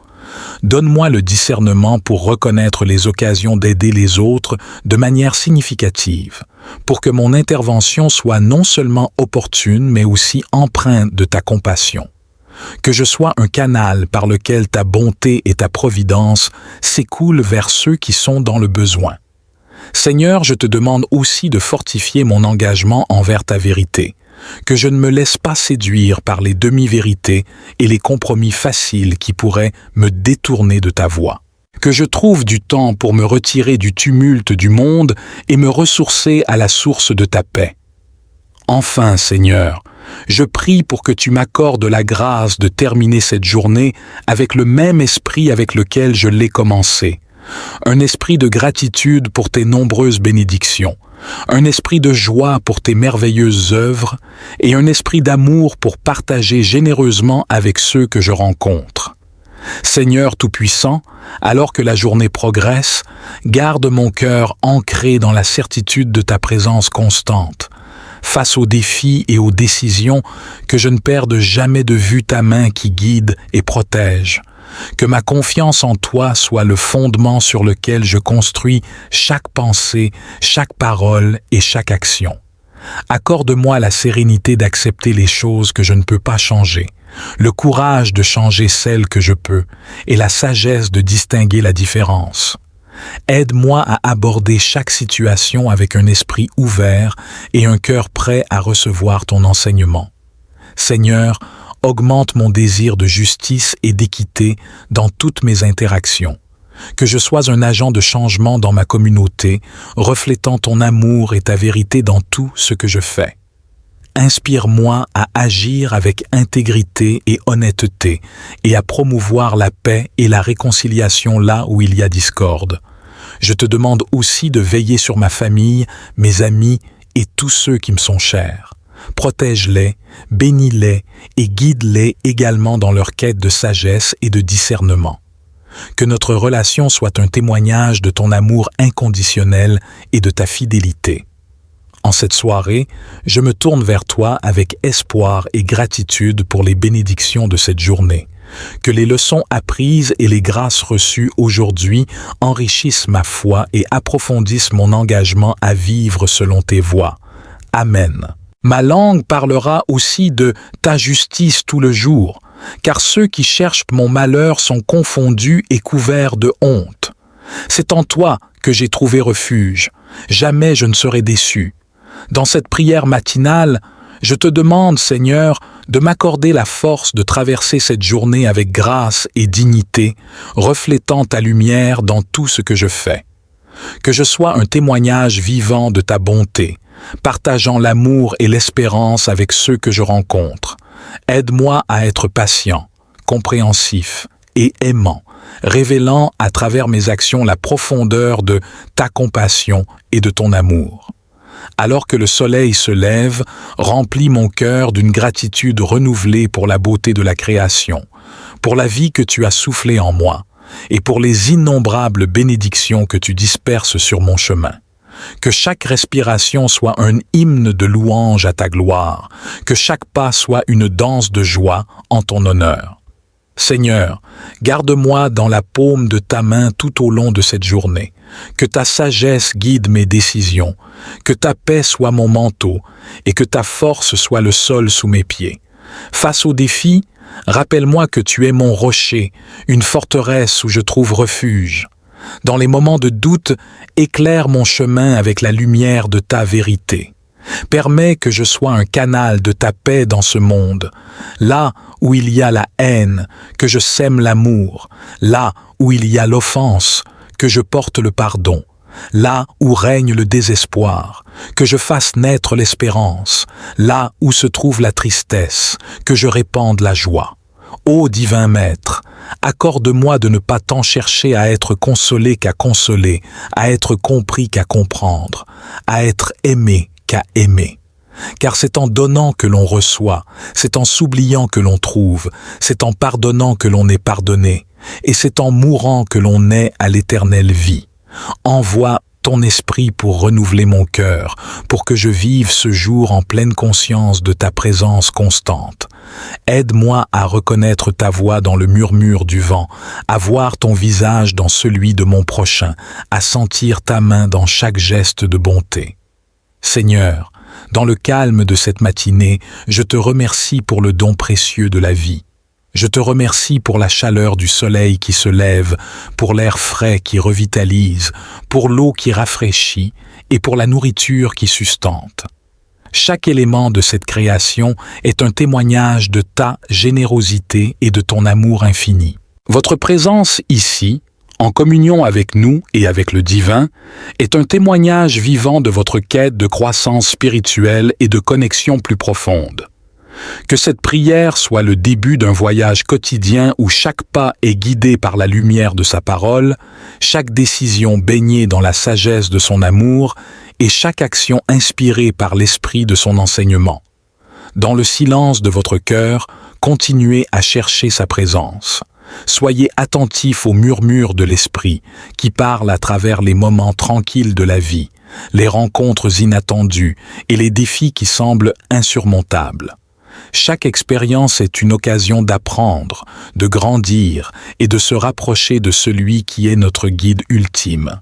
Donne-moi le discernement pour reconnaître les occasions d'aider les autres de manière significative, pour que mon intervention soit non seulement opportune, mais aussi empreinte de ta compassion. Que je sois un canal par lequel ta bonté et ta providence s'écoulent vers ceux qui sont dans le besoin. Seigneur, je te demande aussi de fortifier mon engagement envers ta vérité, que je ne me laisse pas séduire par les demi-vérités et les compromis faciles qui pourraient me détourner de ta voie. Que je trouve du temps pour me retirer du tumulte du monde et me ressourcer à la source de ta paix. Enfin, Seigneur, je prie pour que tu m'accordes la grâce de terminer cette journée avec le même esprit avec lequel je l'ai commencée. Un esprit de gratitude pour tes nombreuses bénédictions, un esprit de joie pour tes merveilleuses œuvres et un esprit d'amour pour partager généreusement avec ceux que je rencontre. Seigneur Tout-Puissant, alors que la journée progresse, garde mon cœur ancré dans la certitude de ta présence constante. Face aux défis et aux décisions, que je ne perde jamais de vue ta main qui guide et protège. Que ma confiance en toi soit le fondement sur lequel je construis chaque pensée, chaque parole et chaque action. Accorde-moi la sérénité d'accepter les choses que je ne peux pas changer, le courage de changer celles que je peux et la sagesse de distinguer la différence. Aide-moi à aborder chaque situation avec un esprit ouvert et un cœur prêt à recevoir ton enseignement. Seigneur, augmente mon désir de justice et d'équité dans toutes mes interactions. Que je sois un agent de changement dans ma communauté, reflétant ton amour et ta vérité dans tout ce que je fais. Inspire-moi à agir avec intégrité et honnêteté et à promouvoir la paix et la réconciliation là où il y a discorde. Je te demande aussi de veiller sur ma famille, mes amis et tous ceux qui me sont chers. Protège-les, bénis-les et guide-les également dans leur quête de sagesse et de discernement. Que notre relation soit un témoignage de ton amour inconditionnel et de ta fidélité. En cette soirée, je me tourne vers toi avec espoir et gratitude pour les bénédictions de cette journée. Que les leçons apprises et les grâces reçues aujourd'hui enrichissent ma foi et approfondissent mon engagement à vivre selon tes voies. Amen. Ma langue parlera aussi de ta justice tout le jour, car ceux qui cherchent mon malheur sont confondus et couverts de honte. C'est en toi que j'ai trouvé refuge. Jamais je ne serai déçu. Dans cette prière matinale, je te demande, Seigneur, de m'accorder la force de traverser cette journée avec grâce et dignité, reflétant ta lumière dans tout ce que je fais. Que je sois un témoignage vivant de ta bonté, partageant l'amour et l'espérance avec ceux que je rencontre. Aide-moi à être patient, compréhensif et aimant, révélant à travers mes actions la profondeur de ta compassion et de ton amour. Alors que le soleil se lève, remplis mon cœur d'une gratitude renouvelée pour la beauté de la création, pour la vie que tu as soufflée en moi, et pour les innombrables bénédictions que tu disperses sur mon chemin. Que chaque respiration soit un hymne de louange à ta gloire, que chaque pas soit une danse de joie en ton honneur. Seigneur, garde-moi dans la paume de ta main tout au long de cette journée. Que ta sagesse guide mes décisions, que ta paix soit mon manteau et que ta force soit le sol sous mes pieds. Face aux défis, rappelle-moi que tu es mon rocher, une forteresse où je trouve refuge. Dans les moments de doute, éclaire mon chemin avec la lumière de ta vérité. Permets que je sois un canal de ta paix dans ce monde. Là où il y a la haine, que je sème l'amour. Là où il y a l'offense, que je porte le pardon. Là où règne le désespoir, que je fasse naître l'espérance. Là où se trouve la tristesse, que je répande la joie. Ô divin Maître, accorde-moi de ne pas tant chercher à être consolé qu'à consoler, à être compris qu'à comprendre, à être aimé qu'à aimer. Car c'est en donnant que l'on reçoit, c'est en s'oubliant que l'on trouve, c'est en pardonnant que l'on est pardonné, et c'est en mourant que l'on naît à l'éternelle vie. Envoie ton esprit pour renouveler mon cœur, pour que je vive ce jour en pleine conscience de ta présence constante. Aide-moi à reconnaître ta voix dans le murmure du vent, à voir ton visage dans celui de mon prochain, à sentir ta main dans chaque geste de bonté. Seigneur, dans le calme de cette matinée, je te remercie pour le don précieux de la vie. Je te remercie pour la chaleur du soleil qui se lève, pour l'air frais qui revitalise, pour l'eau qui rafraîchit et pour la nourriture qui sustente. Chaque élément de cette création est un témoignage de ta générosité et de ton amour infini. Votre présence ici, en communion avec nous et avec le divin, est un témoignage vivant de votre quête de croissance spirituelle et de connexion plus profonde. Que cette prière soit le début d'un voyage quotidien où chaque pas est guidé par la lumière de sa parole, chaque décision baignée dans la sagesse de son amour et chaque action inspirée par l'esprit de son enseignement. Dans le silence de votre cœur, continuez à chercher sa présence. Soyez attentifs aux murmures de l'esprit qui parle à travers les moments tranquilles de la vie, les rencontres inattendues et les défis qui semblent insurmontables. Chaque expérience est une occasion d'apprendre, de grandir et de se rapprocher de celui qui est notre guide ultime.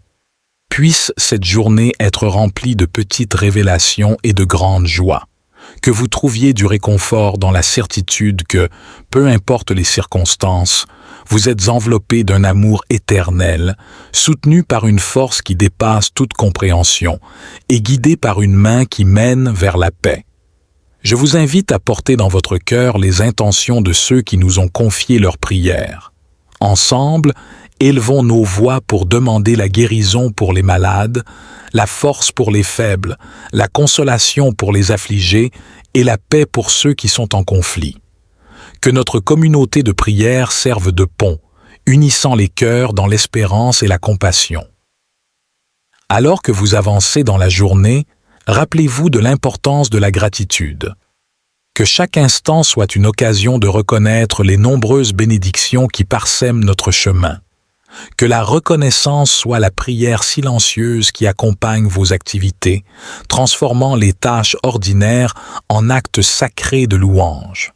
Puisse cette journée être remplie de petites révélations et de grandes joies. Que vous trouviez du réconfort dans la certitude que, peu importe les circonstances, vous êtes enveloppé d'un amour éternel, soutenu par une force qui dépasse toute compréhension et guidé par une main qui mène vers la paix. Je vous invite à porter dans votre cœur les intentions de ceux qui nous ont confié leurs prières. Ensemble, élevons nos voix pour demander la guérison pour les malades, la force pour les faibles, la consolation pour les affligés et la paix pour ceux qui sont en conflit. Que notre communauté de prière serve de pont, unissant les cœurs dans l'espérance et la compassion. Alors que vous avancez dans la journée, Rappelez-vous de l'importance de la gratitude. Que chaque instant soit une occasion de reconnaître les nombreuses bénédictions qui parsèment notre chemin. Que la reconnaissance soit la prière silencieuse qui accompagne vos activités, transformant les tâches ordinaires en actes sacrés de louange.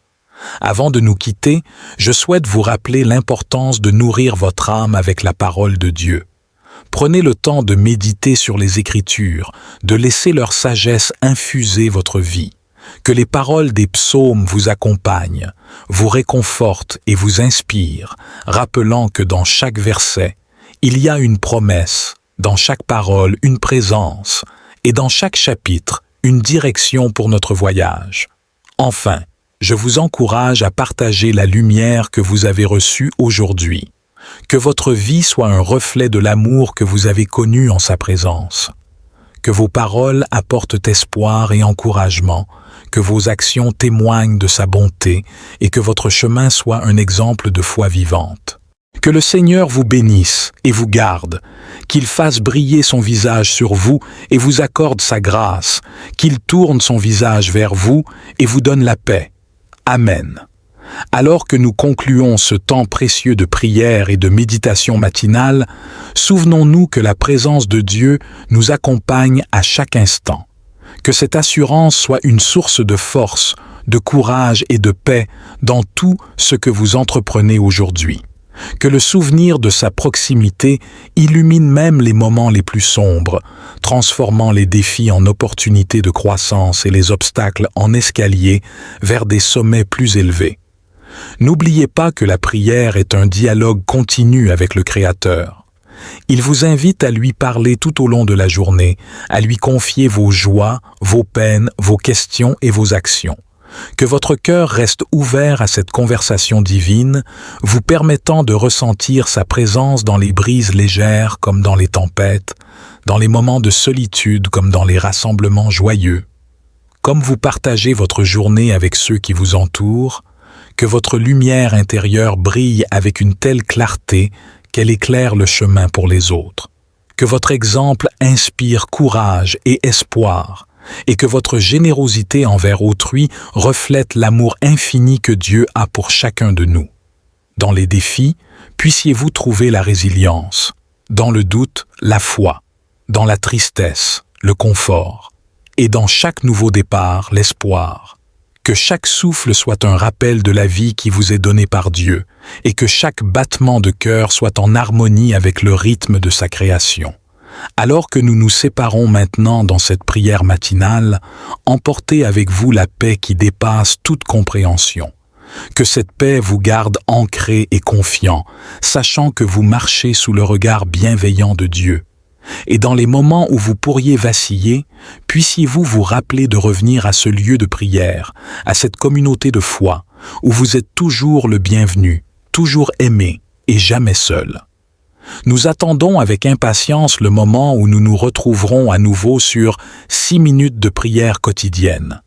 Avant de nous quitter, je souhaite vous rappeler l'importance de nourrir votre âme avec la parole de Dieu. Prenez le temps de méditer sur les Écritures, de laisser leur sagesse infuser votre vie. Que les paroles des psaumes vous accompagnent, vous réconfortent et vous inspirent, rappelant que dans chaque verset, il y a une promesse, dans chaque parole une présence, et dans chaque chapitre une direction pour notre voyage. Enfin, je vous encourage à partager la lumière que vous avez reçue aujourd'hui. Que votre vie soit un reflet de l'amour que vous avez connu en sa présence. Que vos paroles apportent espoir et encouragement, que vos actions témoignent de sa bonté et que votre chemin soit un exemple de foi vivante. Que le Seigneur vous bénisse et vous garde, qu'il fasse briller son visage sur vous et vous accorde sa grâce, qu'il tourne son visage vers vous et vous donne la paix. Amen. Alors que nous concluons ce temps précieux de prière et de méditation matinale, souvenons-nous que la présence de Dieu nous accompagne à chaque instant. Que cette assurance soit une source de force, de courage et de paix dans tout ce que vous entreprenez aujourd'hui. Que le souvenir de sa proximité illumine même les moments les plus sombres, transformant les défis en opportunités de croissance et les obstacles en escaliers vers des sommets plus élevés. N'oubliez pas que la prière est un dialogue continu avec le Créateur. Il vous invite à lui parler tout au long de la journée, à lui confier vos joies, vos peines, vos questions et vos actions. Que votre cœur reste ouvert à cette conversation divine, vous permettant de ressentir sa présence dans les brises légères comme dans les tempêtes, dans les moments de solitude comme dans les rassemblements joyeux. Comme vous partagez votre journée avec ceux qui vous entourent, que votre lumière intérieure brille avec une telle clarté qu'elle éclaire le chemin pour les autres. Que votre exemple inspire courage et espoir, et que votre générosité envers autrui reflète l'amour infini que Dieu a pour chacun de nous. Dans les défis, puissiez-vous trouver la résilience, dans le doute, la foi, dans la tristesse, le confort, et dans chaque nouveau départ, l'espoir. Que chaque souffle soit un rappel de la vie qui vous est donnée par Dieu, et que chaque battement de cœur soit en harmonie avec le rythme de sa création. Alors que nous nous séparons maintenant dans cette prière matinale, emportez avec vous la paix qui dépasse toute compréhension. Que cette paix vous garde ancré et confiant, sachant que vous marchez sous le regard bienveillant de Dieu. Et dans les moments où vous pourriez vaciller, puissiez-vous vous rappeler de revenir à ce lieu de prière, à cette communauté de foi, où vous êtes toujours le bienvenu, toujours aimé et jamais seul. Nous attendons avec impatience le moment où nous nous retrouverons à nouveau sur 6 minutes de prière quotidienne.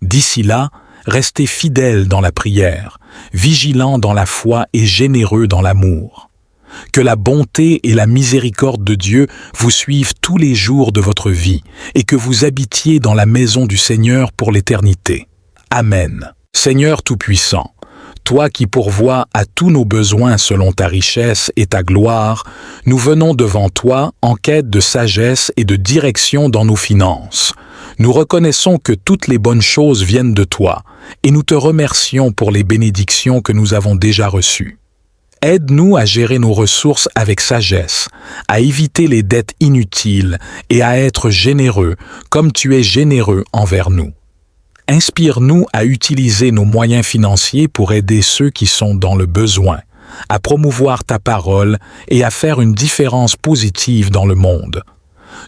D'ici là, restez fidèles dans la prière, vigilants dans la foi et généreux dans l'amour. Que la bonté et la miséricorde de Dieu vous suivent tous les jours de votre vie et que vous habitiez dans la maison du Seigneur pour l'éternité. Amen. Seigneur Tout-Puissant, toi qui pourvois à tous nos besoins selon ta richesse et ta gloire, nous venons devant toi en quête de sagesse et de direction dans nos finances. Nous reconnaissons que toutes les bonnes choses viennent de toi et nous te remercions pour les bénédictions que nous avons déjà reçues. Aide-nous à gérer nos ressources avec sagesse, à éviter les dettes inutiles et à être généreux comme tu es généreux envers nous. Inspire-nous à utiliser nos moyens financiers pour aider ceux qui sont dans le besoin, à promouvoir ta parole et à faire une différence positive dans le monde.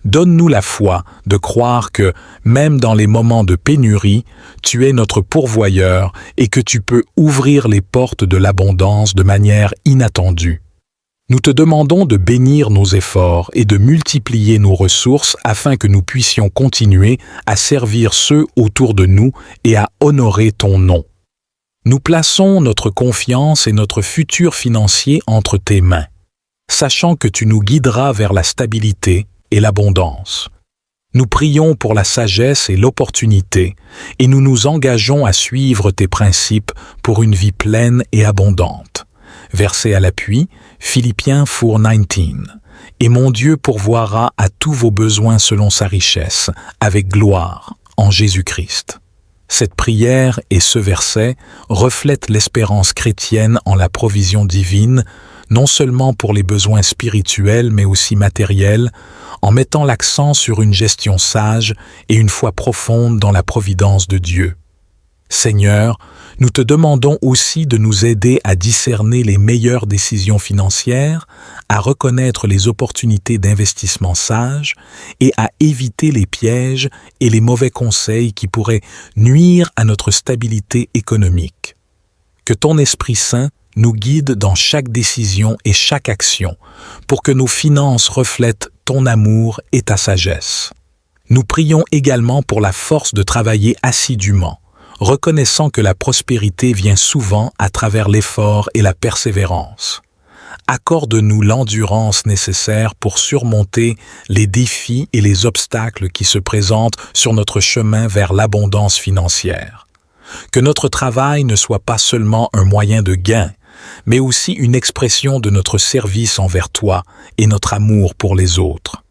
Donne-nous la foi de croire que, même dans les moments de pénurie, tu es notre pourvoyeur et que tu peux ouvrir les portes de l'abondance de manière inattendue. Nous te demandons de bénir nos efforts et de multiplier nos ressources afin que nous puissions continuer à servir ceux autour de nous et à honorer ton nom. Nous plaçons notre confiance et notre futur financier entre tes mains, sachant que tu nous guideras vers la stabilité et l'abondance. Nous prions pour la sagesse et l'opportunité, et nous nous engageons à suivre tes principes pour une vie pleine et abondante. Verset à l'appui, Philippiens 4:19. Et mon Dieu pourvoira à tous vos besoins selon sa richesse, avec gloire, en Jésus-Christ. Cette prière et ce verset reflètent l'espérance chrétienne en la provision divine, non seulement pour les besoins spirituels mais aussi matériels, en mettant l'accent sur une gestion sage et une foi profonde dans la providence de Dieu. Seigneur, nous te demandons aussi de nous aider à discerner les meilleures décisions financières, à reconnaître les opportunités d'investissement sages et à éviter les pièges et les mauvais conseils qui pourraient nuire à notre stabilité économique. Que ton Esprit Saint nous guide dans chaque décision et chaque action pour que nos finances reflètent ton amour et ta sagesse. Nous prions également pour la force de travailler assidûment, reconnaissant que la prospérité vient souvent à travers l'effort et la persévérance. Accorde-nous l'endurance nécessaire pour surmonter les défis et les obstacles qui se présentent sur notre chemin vers l'abondance financière. Que notre travail ne soit pas seulement un moyen de gain, mais aussi une expression de notre service envers toi et notre amour pour les autres.